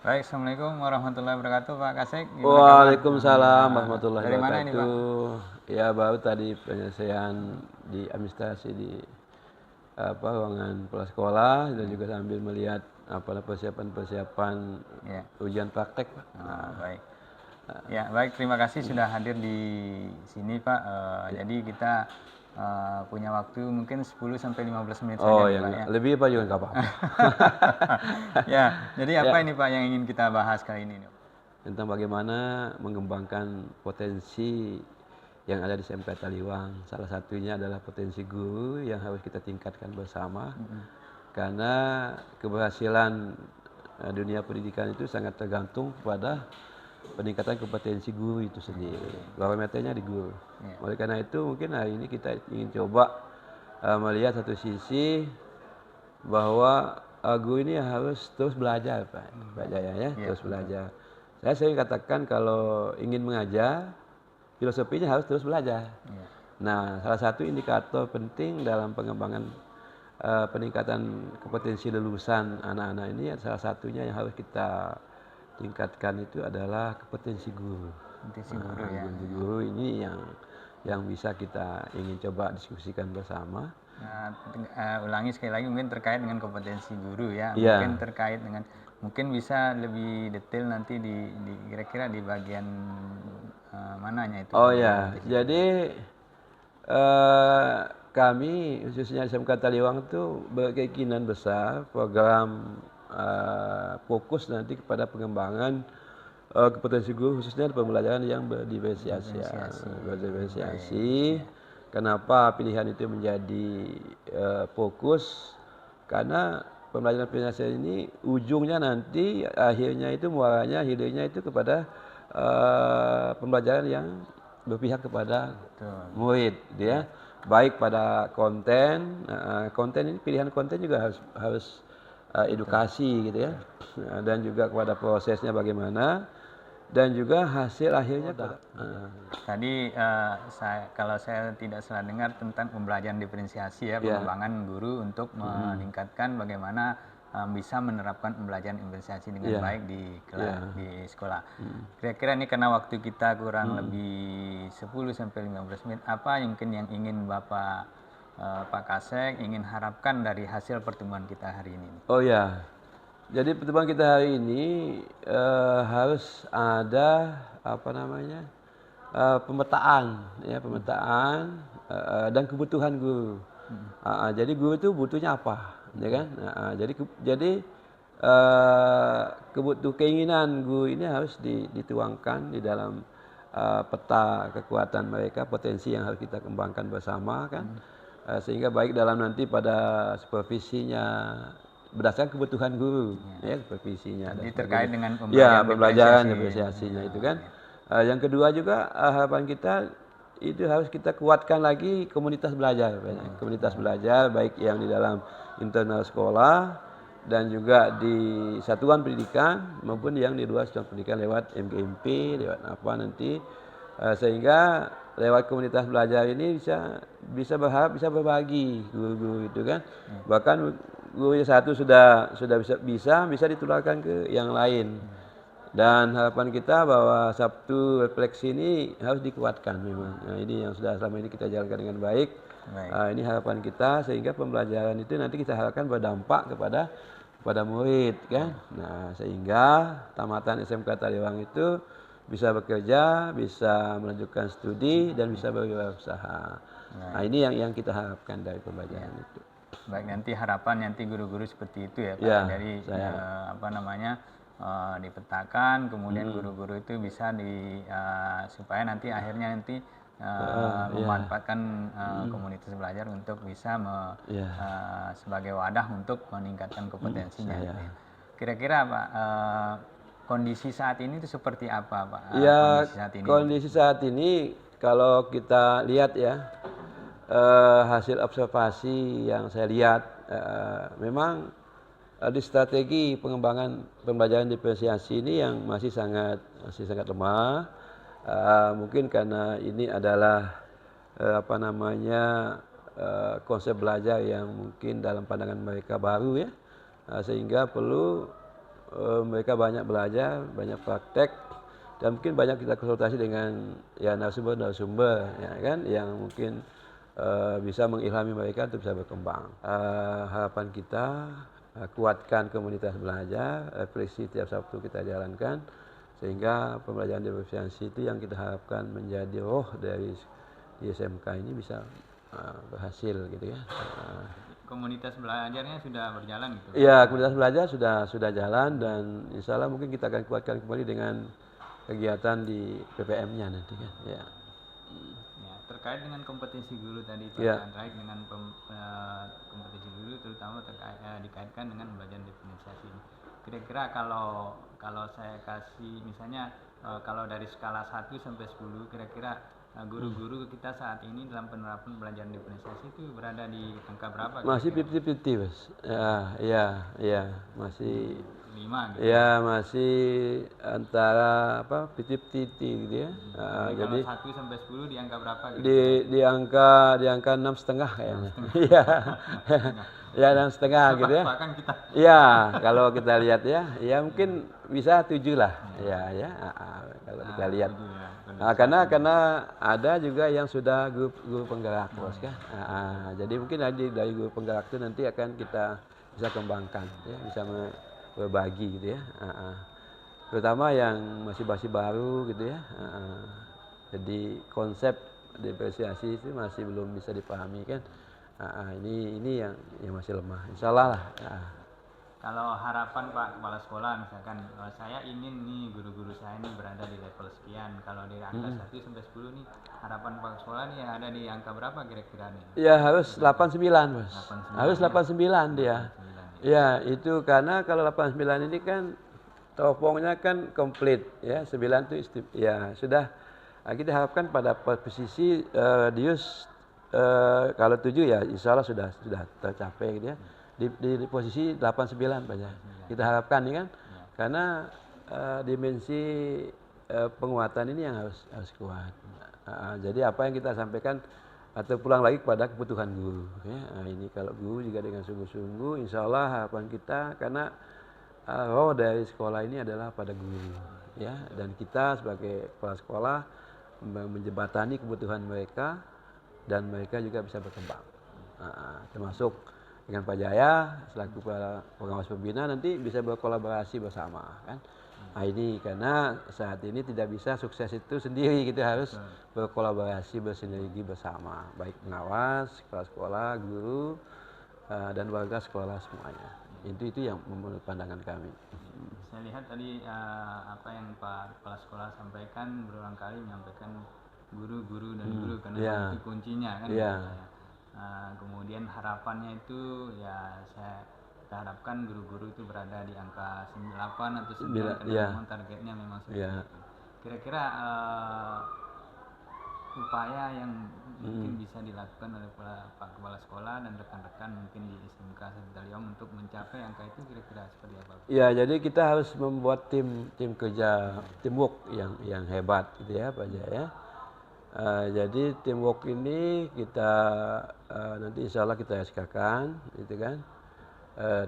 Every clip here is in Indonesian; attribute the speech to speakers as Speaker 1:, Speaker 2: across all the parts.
Speaker 1: Baik, Assalamualaikum warahmatullahi wabarakatuh, Pak Kasek. Gimana kabar?
Speaker 2: Waalaikumsalam warahmatullahi
Speaker 1: Dari mana ini, Pak?
Speaker 2: wabarakatuh. Ya baru tadi penyelesaian di administrasi di ruangan kepala sekolah dan juga sambil melihat persiapan-persiapan
Speaker 1: Ya,
Speaker 2: ujian praktek, Pak.
Speaker 1: baik. Ya, baik. Terima kasih sudah hadir di sini, Pak. Jadi kita punya waktu mungkin 10 sampai 15 menit saja
Speaker 2: Oh
Speaker 1: nih,
Speaker 2: yang
Speaker 1: Pak ya.
Speaker 2: lebih apa juga nggak apa-apa.
Speaker 1: Ya, jadi apa
Speaker 2: Ya,
Speaker 1: ini, Pak, yang ingin kita bahas kali ini?
Speaker 2: tentang bagaimana mengembangkan potensi yang ada di SMK Taliwang. Salah satunya adalah potensi guru yang harus kita tingkatkan bersama. Karena keberhasilan dunia pendidikan itu sangat tergantung pada peningkatan kompetensi guru itu sendiri. Barometernya di guru.
Speaker 1: Ya.
Speaker 2: Oleh karena itu mungkin hari ini kita ingin coba melihat satu sisi bahwa guru ini harus terus belajar, Pak Jaya ya, terus belajar. Saya sering katakan kalau ingin mengajar, filosofinya harus terus belajar.
Speaker 1: Ya.
Speaker 2: Nah, salah satu indikator penting dalam pengembangan peningkatan kompetensi lulusan anak-anak ini salah satunya yang harus kita tingkatkan itu adalah kompetensi guru.
Speaker 1: Kompetensi guru ya.
Speaker 2: Kompetensi guru ini yang bisa kita ingin coba diskusikan bersama.
Speaker 1: Ulangi sekali lagi mungkin terkait dengan kompetensi guru ya.
Speaker 2: Iya.
Speaker 1: Mungkin terkait dengan mungkin bisa lebih detail nanti kira-kira di bagian mananya itu.
Speaker 2: Oh ya, jadi kami khususnya SMK Taliwang itu berkeinginan besar program fokus nanti kepada pengembangan kompetensi guru khususnya pembelajaran yang berdiferensiasi. Kenapa pilihan itu menjadi fokus? Karena pembelajaran diferensiasi ini ujungnya nanti akhirnya itu muaranya hilirnya itu kepada pembelajaran yang berpihak kepada murid, ya. Baik pada konten, konten ini pilihan konten juga harus edukasi gitu ya, dan juga kepada prosesnya bagaimana, dan juga hasil akhirnya.
Speaker 1: Tadi kalau saya tidak salah dengar tentang pembelajaran diferensiasi ya, pengembangan guru untuk meningkatkan bagaimana bisa menerapkan pembelajaran diferensiasi dengan baik di sekolah. Kira-kira ini karena waktu kita kurang lebih 10 sampai 15 menit, apa mungkin yang ingin Bapak Pak Kasek ingin harapkan dari hasil pertemuan kita hari ini?
Speaker 2: Oh ya, jadi pertemuan kita hari ini harus ada pemetaan dan kebutuhan guru. Jadi guru itu butuhnya apa, ya kan? Jadi keinginan guru ini harus dituangkan di dalam peta kekuatan mereka, potensi yang harus kita kembangkan bersama kan, sehingga baik dalam nanti pada supervisinya berdasarkan kebutuhan guru, ya supervisinya.
Speaker 1: Jadi terkait dengan
Speaker 2: pembelajaran diferensiasinya itu kan. Yang kedua juga harapan kita itu harus kita kuatkan lagi komunitas belajar, komunitas belajar baik yang di dalam internal sekolah dan juga di satuan pendidikan maupun yang di luar satuan pendidikan lewat MGMP, lewat apa nanti, sehingga lewat komunitas belajar ini bisa berbagi guru-guru itu kan. Bahkan guru yang satu sudah bisa ditularkan ke yang lain. Dan harapan kita bahwa Sabtu refleksi ini harus dikuatkan memang. Nah, ini yang sudah selama ini kita jalankan dengan baik. Ini harapan kita sehingga pembelajaran itu nanti kita harapkan berdampak kepada murid kan. Nah, sehingga tamatan SMK Taliwang itu bisa bekerja, bisa melanjutkan studi dan bisa berwirausaha. Nah, ini yang kita harapkan dari pembelajaran itu.
Speaker 1: Baik, nanti guru-guru seperti itu ya Pak. Jadi dipetakan, kemudian guru-guru itu bisa supaya akhirnya memanfaatkan komunitas belajar untuk bisa sebagai wadah untuk meningkatkan kompetensinya. Kira-kira Pak, kondisi saat ini itu seperti apa Pak?
Speaker 2: Kondisi saat ini kalau kita lihat ya, hasil observasi yang saya lihat memang di strategi pengembangan pembelajaran diferensiasi ini yang masih sangat lemah. Mungkin karena ini adalah konsep belajar yang mungkin dalam pandangan mereka baru ya, sehingga perlu mereka banyak belajar, banyak praktek, dan mungkin banyak kita konsultasi dengan ya narasumber ya kan, yang mungkin bisa mengilhami mereka untuk bisa berkembang. Harapan kita kuatkan komunitas belajar, refleksi tiap Sabtu kita jalankan, sehingga pembelajaran diferensiasi itu yang kita harapkan menjadi roh dari di SMK ini bisa berhasil gitu ya.
Speaker 1: Komunitas belajarnya sudah berjalan gitu?
Speaker 2: Ya, komunitas belajar sudah jalan, dan insya Allah mungkin kita akan kuatkan kembali dengan kegiatan di PPM-nya nanti kan. Ya.
Speaker 1: Ya, terkait dengan kompetisi guru tadi Pak,
Speaker 2: Ya.
Speaker 1: terkait dengan kompetisi guru terutama dikaitkan dengan pembelajaran diferensiasi. Kira-kira kalau saya kasih misalnya kalau dari skala 1 sampai 10 kira-kira guru-guru kita saat ini dalam penerapan pembelajaran diferensiasi itu berada di angka berapa?
Speaker 2: Masih 50-50, Mas. Ya, masih
Speaker 1: 5 gitu.
Speaker 2: ya, masih antara 50-50 gitu ya.
Speaker 1: Jadi kalau 1 sampai 10 di angka berapa gitu?
Speaker 2: Di angka 6,5 kayaknya. Iya. Ya, 6,5 gitu ya.
Speaker 1: Bahkan kita.
Speaker 2: Iya, kalau kita lihat ya mungkin bisa 7 lah. Ya, kalau kita lihat. Karena ada juga yang sudah guru penggerak, Bos kan. Jadi mungkin dari guru penggerak itu nanti akan kita bisa kembangkan ya, bisa berbagi gitu ya. Terutama yang masih baru gitu ya. Jadi konsep diferensiasi itu masih belum bisa dipahami kan. Ini yang masih lemah. Insya Allah lah.
Speaker 1: Kalau harapan Pak Kepala Sekolah misalkan saya ingin nih guru-guru saya ini berada di level sekian. Kalau dari angka 1 sampai 10 nih harapan Pak Sekolah nih ada di angka berapa kira-kira nih?
Speaker 2: Ya harus 89, Mas.
Speaker 1: 89,
Speaker 2: Harus 89 dia.
Speaker 1: 89,
Speaker 2: Ya, itu karena kalau 89 ini kan teropongnya kan komplit ya. 9 itu ya sudah. Kita harapkan pada posisi Dius kalau 7 ya insya Allah sudah tercapai gitu ya. Di posisi 89 banyak. Kita harapkan nih kan. Karena dimensi penguatan ini yang harus kuat. Jadi apa yang kita sampaikan atau pulang lagi kepada kebutuhan guru ya. Ini kalau guru juga dengan sungguh-sungguh insya Allah harapan kita, karena roh dari sekolah ini adalah pada guru ya, dan kita sebagai kepala sekolah menjembatani kebutuhan mereka dan mereka juga bisa berkembang. Termasuk dengan Pak Jaya selaku pengawas pembina nanti bisa berkolaborasi bersama kan. Ini karena saat ini tidak bisa sukses itu sendiri, kita harus berkolaborasi, bersinergi bersama, baik pengawas, kepala sekolah, guru, dan warga sekolah semuanya. Itu yang menurut pandangan kami.
Speaker 1: Saya lihat tadi apa yang Pak Kepala Sekolah sampaikan, berulang kali menyampaikan guru dan guru karena itu kuncinya kan. Kemudian harapannya itu ya kita harapkan guru-guru itu berada di angka 8 atau 9 karena memang targetnya memang seperti itu. Kira-kira upaya yang mungkin bisa dilakukan oleh Pak Kepala Sekolah dan rekan-rekan mungkin di SMK Sentaliom untuk mencapai angka itu kira-kira seperti apa?
Speaker 2: Ya, jadi kita harus membuat tim kerja, teamwork yang hebat gitu ya Pak Jaya. Jadi teamwork ini kita nanti insya Allah kita SK-kan gitu kan.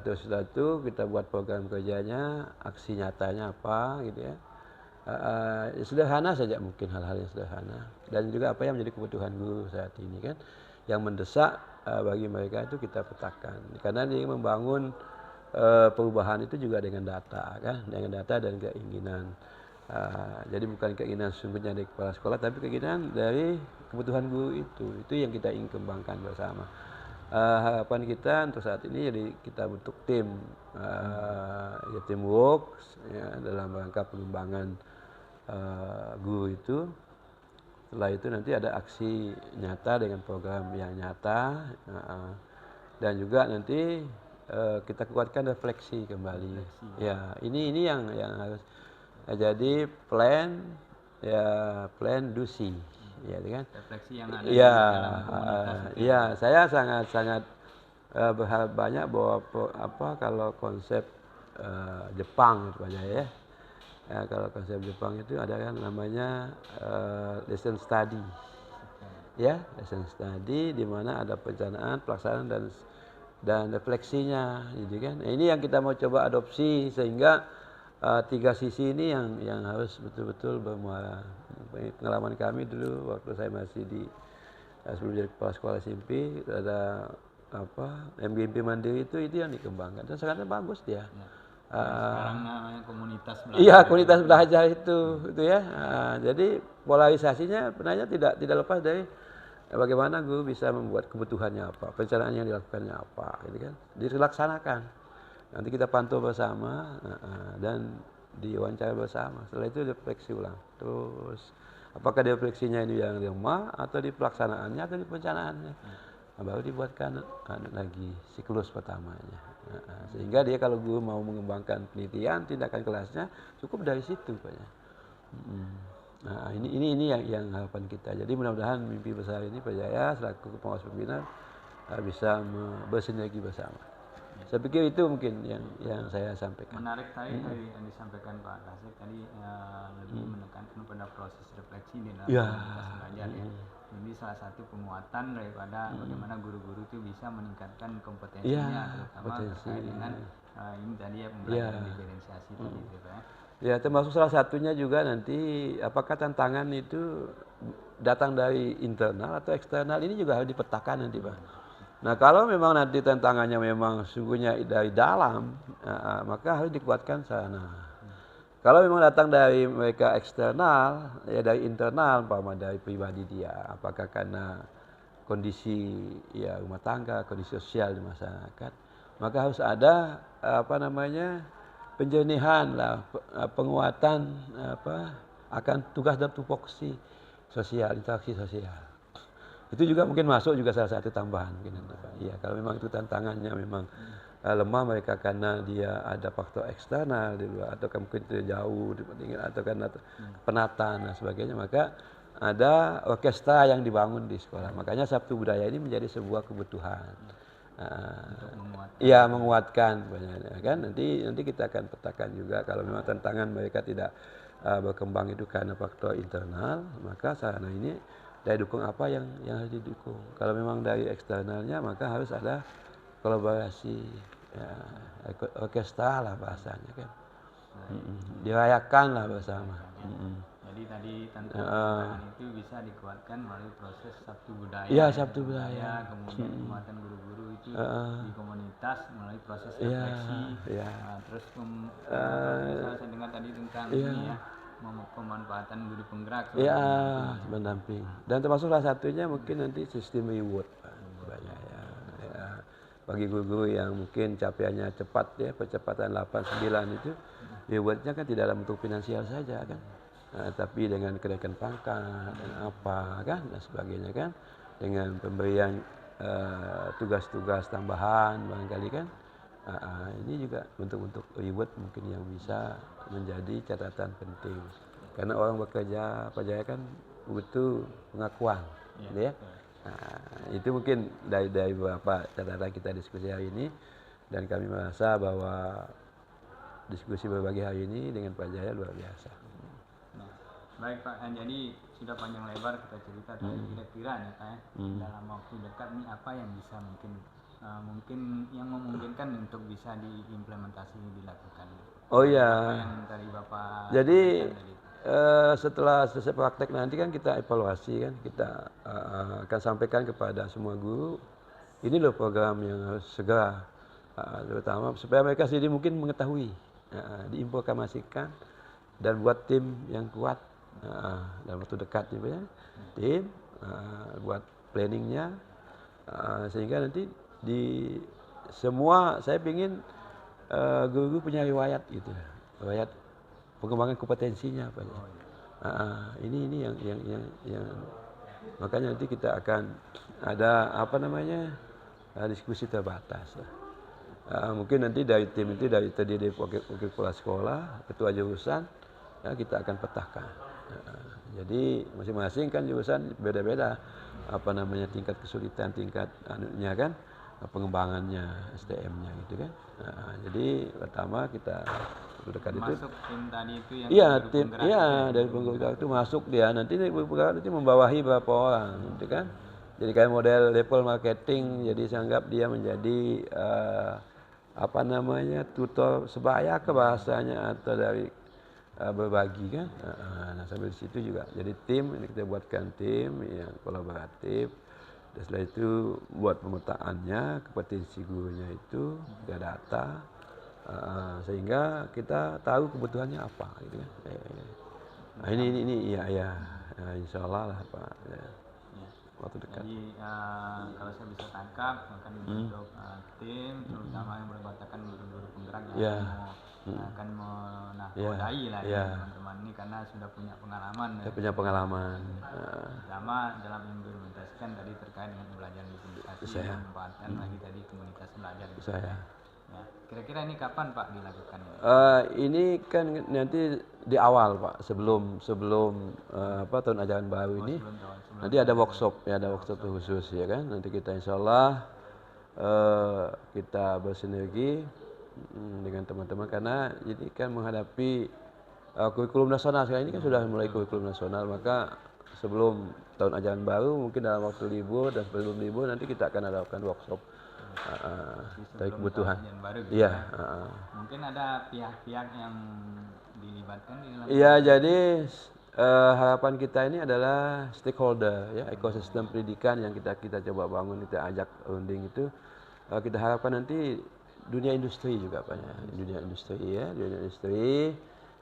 Speaker 2: Terus setelah itu kita buat program kerjanya, aksi nyatanya apa gitu ya. Sederhana saja mungkin, hal-hal yang sederhana, dan juga apa yang menjadi kebutuhan guru saat ini kan, yang mendesak bagi mereka itu kita petakan, karena ini membangun perubahan itu juga dengan data kan, dengan data dan keinginan. Jadi bukan keinginan sungguhnya dari kepala sekolah, tapi keinginan dari kebutuhan guru itu yang kita ingin kembangkan bersama. Harapan kita untuk saat ini jadi kita bentuk tim, teamwork ya, dalam rangka pengembangan guru itu. Setelah itu nanti ada aksi nyata dengan program yang nyata, dan juga nanti kita kuatkan refleksi kembali. Ya, ini yang harus. Jadi plan do see, ya kan?
Speaker 1: Refleksi yang ada di dalam komunitas itu.
Speaker 2: Ya, saya sangat berharap banyak bahwa kalau konsep Jepang itu aja ya. Kalau konsep Jepang itu ada kan namanya lesson study. Ya, lesson study di mana ada perencanaan, pelaksanaan dan dan refleksinya, gitu kan. Nah, ini yang kita mau coba adopsi sehingga tiga sisi ini yang harus betul-betul bermuara. Pengalaman kami dulu waktu saya masih di sebelum jadi kepala sekolah SMP ada MGMP Mandiri itu yang dikembangkan dan sangatnya bagus dia.
Speaker 1: Sekarang namanya komunitas belajar.
Speaker 2: Iya, komunitas belajar itu ya. Jadi polarisasinya sebenarnya tidak lepas dari bagaimana guru bisa membuat kebutuhannya apa, perencanaan yang dilakukannya apa, gitu kan. Dilaksanakan. Nanti kita pantau bersama dan diwawancara bersama. Setelah itu refleksi ulang. Terus apakah refleksinya ini yang lemah atau di pelaksanaannya atau di perencanaannya. Nah, baru dibuatkan lagi siklus pertamanya. Sehingga dia kalau guru mau mengembangkan penelitian, tindakan kelasnya cukup dari situ, Pak. Nah, ini yang harapan kita. Jadi mudah-mudahan mimpi besar ini Pak Jaya selaku pengawas pembina bisa bersinergi bersama. Saya pikir itu mungkin yang saya sampaikan.
Speaker 1: Menarik tadi yang disampaikan Pak Kasih tadi lebih menekankan pada proses refleksi di dalam komunitas belajar ya. Ini salah satu penguatan daripada bagaimana guru-guru itu bisa meningkatkan kompetensinya terutama terkait dengan ini tadi ya pembelajaran diferensiasi tadi itu Pak.
Speaker 2: Ya, termasuk salah satunya juga nanti apakah tantangan itu datang dari internal atau eksternal, ini juga harus dipetakan nanti Pak. Nah, kalau memang nanti tantangannya memang sungguhnya dari dalam, maka harus dikuatkan sana. Kalau memang datang dari mereka eksternal, ya dari internal, dari pribadi dia, apakah karena kondisi ya rumah tangga, kondisi sosial di masyarakat, maka harus ada penjernihan lah, penguatan akan tugas dan tupoksi sosial, interaksi sosial. Itu juga mungkin masuk juga salah satu tambahan mungkin. Iya, kalau memang itu tantangannya memang lemah mereka karena dia ada faktor eksternal di luar atau mungkin jauh dibandingkan atau karena penataan dan sebagainya, maka ada orkestra yang dibangun di sekolah. Makanya Sabtu Budaya ini menjadi sebuah kebutuhan. Iya, menguatkan banyak kan. Nanti kita akan petakan juga kalau memang tantangan mereka tidak berkembang itu karena faktor internal, maka sarana ini daya dukung apa yang harus didukung. Kalau memang dari eksternalnya maka harus ada kolaborasi orkestra lah bahasanya kan. Dirayakan lah bersama.
Speaker 1: Jadi tadi tantangan itu bisa dikuatkan melalui proses Sabtu Budaya.
Speaker 2: Iya, Sabtu Budaya.
Speaker 1: Kemudian penguatan guru-guru itu di komunitas melalui proses refleksi. Terus misalnya saya dengar tadi tentang ini ya, pemanfaatan guru penggerak.
Speaker 2: Iya, mendamping. Dan termasuk salah satunya mungkin nanti sistem reward. Bagi guru-guru yang mungkin capaiannya cepat ya, percepatan 8-9 itu, rewardnya kan tidak dalam bentuk finansial saja kan. Tapi dengan kenaikan pangkat dan apa kan dan sebagainya kan, dengan pemberian tugas-tugas tambahan barangkali kan. Ini juga bentuk-bentuk reward mungkin yang bisa menjadi catatan penting. Karena orang bekerja Pak Jaya kan butuh pengakuan, gitu ya. Itu mungkin dari beberapa catatan kita diskusi hari ini, dan kami merasa bahwa diskusi berbagai hari ini dengan Pak Jaya luar biasa.
Speaker 1: Baik Pak, jadi sudah panjang lebar kita cerita tadi kira-kira nih Pak dalam waktu dekat nih apa yang bisa mungkin yang memungkinkan untuk bisa diimplementasi dilakukan.
Speaker 2: Oh iya.
Speaker 1: Yang tadi Bapak.
Speaker 2: Jadi setelah selesai praktek nanti kan kita evaluasi kan, kita akan sampaikan kepada semua guru, ini loh program yang harus segera, terutama supaya mereka sendiri mungkin mengetahui, diinformasikan dan buat tim yang kuat dalam waktu dekat gitu ya, tim buat planningnya sehingga nanti di semua saya ingin guru-guru punya riwayat gitu, riwayat pengembangan kompetensinya Pak. Ini yang makanya nanti kita akan ada diskusi terbatas. Mungkin nanti dari tim itu dari terdiri dari wakil kepala sekolah, ketua jurusan, ya kita akan petakan. Jadi masing-masing kan jurusan beda-beda tingkat kesulitan, tingkat anunya kan, pengembangannya, SDM-nya gitu kan. Jadi pertama kita dekat itu
Speaker 1: masuk tim tadi itu yang
Speaker 2: tim dari penggerak itu masuk dia, nanti penggerak itu membawahi berapa orang gitu kan. Jadi kayak model level marketing, jadi saya anggap dia menjadi apa namanya, tutor sebaya ke bahasanya atau dari berbagi kan. Nah sambil di situ juga jadi tim, ini kita buatkan tim yang kolaboratif. Dan setelah itu buat pemetaannya, kompetensi gurunya itu, kita data, sehingga kita tahu kebutuhannya apa gitu kan. Nah, ini ya, insya Allah lah Pak. Ya, waktu dekat.
Speaker 1: Jadi kalau saya bisa tangkap akan membentuk tim terutama yang berbahagiakan guru-guru penggerak yang akan menakodai lah ya teman-teman ini karena sudah punya pengalaman.
Speaker 2: Saya punya pengalaman.
Speaker 1: Pertama dalam implementasikan tadi terkait dengan pembelajaran diferensiasi dan memanfaatkan lagi tadi komunitas belajar.
Speaker 2: Saya.
Speaker 1: Ya, kira-kira ini kapan Pak dilakukan?
Speaker 2: Ini kan nanti di awal Pak, sebelum tahun ajaran baru ini. Nanti ada workshop, ya ada workshop khusus ya kan. Nanti kita insya Allah kita bersinergi dengan teman-teman karena ini kan menghadapi kurikulum nasional. Sekarang ini kan sudah mulai kurikulum nasional, maka sebelum tahun ajaran baru mungkin dalam waktu libur dan sebelum libur nanti kita akan adakan workshop dari kebutuhan. Iya.
Speaker 1: Mungkin ada pihak-pihak yang dilibatkan di dalam.
Speaker 2: Iya, jadi harapan kita ini adalah stakeholder ya, ekosistem pendidikan yang kita coba bangun, kita ajak runding itu. Kita harapkan nanti dunia industri juga Pak ya, dunia industri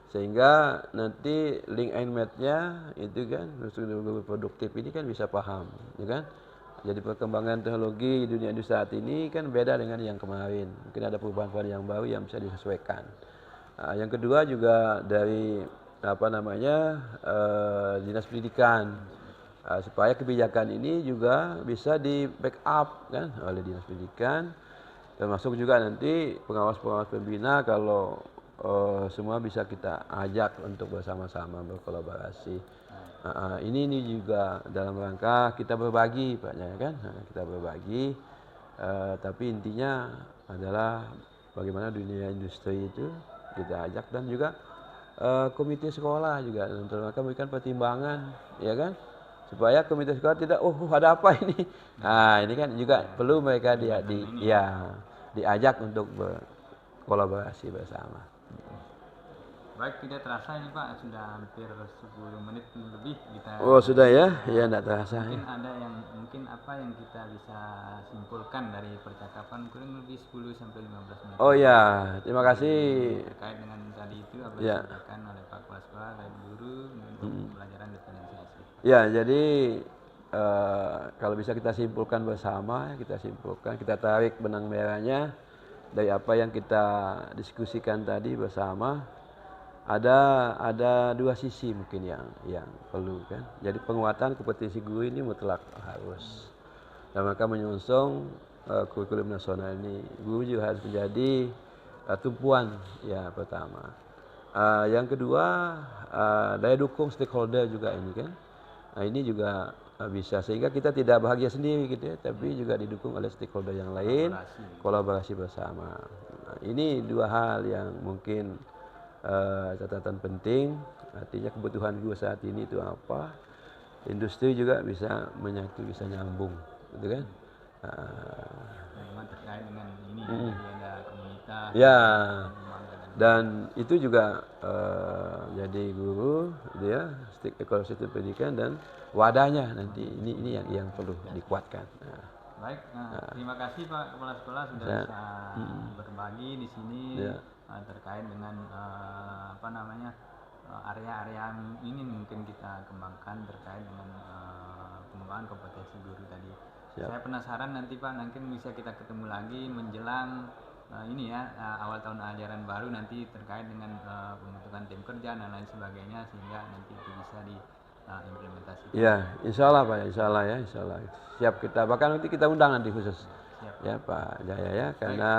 Speaker 2: sehingga nanti link and match-nya itu kan industri produktif ini kan bisa paham, ya kan? Jadi perkembangan teknologi dunia industri saat ini kan beda dengan yang kemarin. Mungkin ada perubahan-perubahan yang baru yang bisa disesuaikan. Yang kedua juga dari dinas pendidikan supaya kebijakan ini juga bisa di backup kan oleh dinas pendidikan, termasuk juga nanti pengawas-pengawas pembina kalau semua bisa kita ajak untuk bersama-sama berkolaborasi. Ini juga dalam rangka kita berbagi Pak ya kan, kita berbagi, tapi intinya adalah bagaimana dunia industri itu kita ajak dan juga komite sekolah juga untuk mereka memberikan pertimbangan ya kan, supaya komite sekolah tidak ada apa ini. Nah ini kan juga perlu mereka diajak untuk berkolaborasi bersama.
Speaker 1: Baik, tidak terasa ini Pak, sudah hampir 10 menit lebih kita.
Speaker 2: Oh sudah ya, ya tidak terasa.
Speaker 1: Mungkin ada yang apa yang kita bisa simpulkan dari percakapan kurang lebih 10 sampai 15 menit.
Speaker 2: Oh ya, terima kasih.
Speaker 1: Terkait dengan tadi itu apa yang disampaikan oleh Pak Kepala Sekolah dan guru untuk pembelajaran diferensiasi.
Speaker 2: Ya, jadi kalau bisa kita simpulkan bersama, kita tarik benang merahnya dari apa yang kita diskusikan tadi bersama. Ada dua sisi mungkin yang perlu kan. Jadi penguatan kompetensi guru ini mutlak harus. Dan maka menyongsong kurikulum nasional ini, guru juga harus menjadi tumpuan ya pertama. Yang kedua daya dukung stakeholder juga ini kan. Nah ini juga bisa sehingga kita tidak bahagia sendiri gitu ya, tapi juga didukung oleh stakeholder yang lain, kolaborasi bersama. Nah, ini dua hal yang mungkin catatan penting, artinya kebutuhan guru saat ini itu apa, industri juga bisa menyatu, bisa nyambung, gitu kan?
Speaker 1: Terkait dengan ini ada komunitas.
Speaker 2: Ya, dan itu juga jadi guru, dia ekosistem pendidikan dan wadahnya nanti ini yang perlu dikuatkan.
Speaker 1: Baik, terima kasih Pak Kepala Sekolah sudah bisa berbagi di sini. Terkait dengan area-area ini mungkin kita kembangkan terkait dengan pengembangan kompetensi guru tadi. Saya penasaran nanti Pak, mungkin bisa kita ketemu lagi menjelang awal tahun ajaran baru nanti terkait dengan pembentukan tim kerja dan lain sebagainya sehingga nanti itu bisa diimplementasikan. Ya,
Speaker 2: insya Allah Pak, insya Allah. Siap kita, bahkan nanti kita undang nanti khusus. Siap. Ya Pak Jaya ya, karena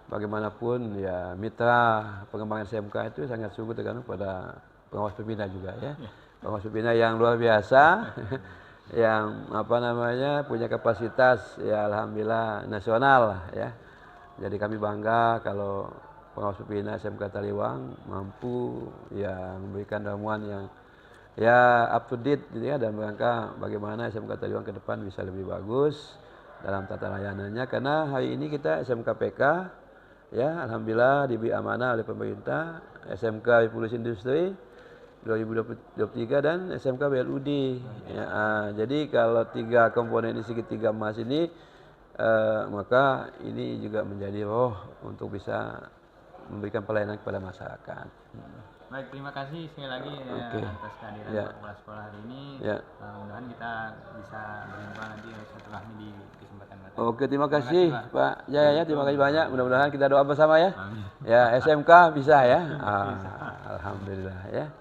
Speaker 2: bagaimanapun ya mitra pengembangan SMK itu sangat sungguh tergantung pada pengawas pembina juga ya. Pengawas pembina yang luar biasa yang punya kapasitas ya alhamdulillah nasional lah ya. Jadi kami bangga kalau pengawas pembina SMK Taliwang mampu ya memberikan ramuan ya up to date gitu ya, dalam rangka bagaimana SMK Taliwang ke depan bisa lebih bagus dalam tata layanannya, karena hari ini kita SMK PK ya alhamdulillah diberi amanah oleh pemerintah, SMK Revolusi Industri 2023 dan SMK BLUD ya, jadi kalau 3 komponen ini segitiga emas ini maka ini juga menjadi untuk bisa memberikan pelayanan kepada masyarakat.
Speaker 1: Baik, terima kasih sekali lagi atas kehadiran kepala sekolah hari ini. Mudah-mudahan kita bisa berjumpa nanti setelah ini di kesempatan berikutnya.
Speaker 2: Oke, terima kasih Pak Jaya ya, terima kasih banyak. Mudah-mudahan kita doa bersama ya. Ya, SMK bisa ya. Alhamdulillah ya.